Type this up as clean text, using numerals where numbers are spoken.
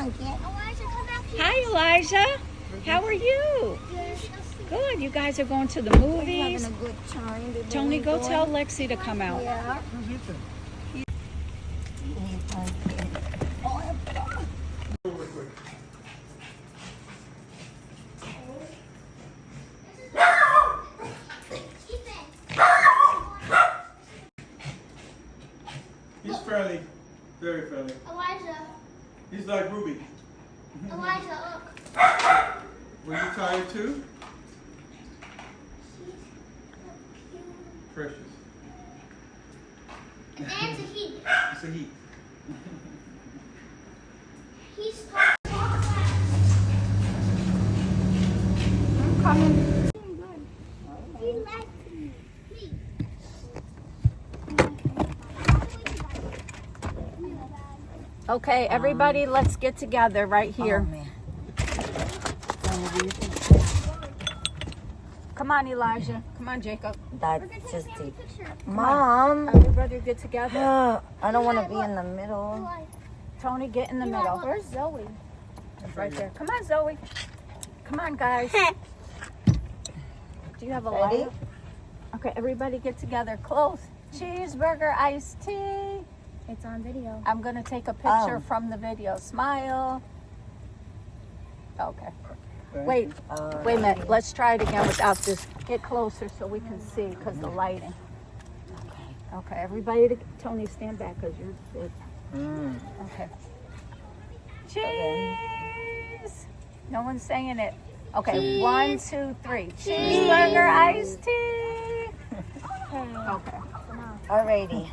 on, kid. Elijah, come back here. Hi, Elijah. How are you? Good. You guys are going to the movies. Having a good time. The Tony, boys go going. tell Lexi to come out. Yeah. He's friendly, very friendly. Elijah, He's like Ruby. Elijah, look. Were you tired too? Precious. There's a heat. It's a heat. He's I'm coming. He likes me. Okay, everybody, let's get together right here. Oh, man. Come on, Elijah. Come on, Jacob. That's just deep. Mom. Everybody get together. I don't want to be in the middle. Tony, get in the middle. Where's Zoe? It's right there. Come on, Zoe. Come on, guys. Do you have a Ready? light? Okay, everybody get together. Close. Cheeseburger, iced tea. It's on video. I'm going to take a picture Oh. from the video. Smile. Okay. Wait a minute. Let's try it again without this. Get closer so we can see because the lighting. Okay, everybody, Tony, stand back because you're big. Okay. Cheese. No one's saying it. Okay, Cheese. 1, 2, 3. Cheeseburger, iced tea. Okay. Alrighty.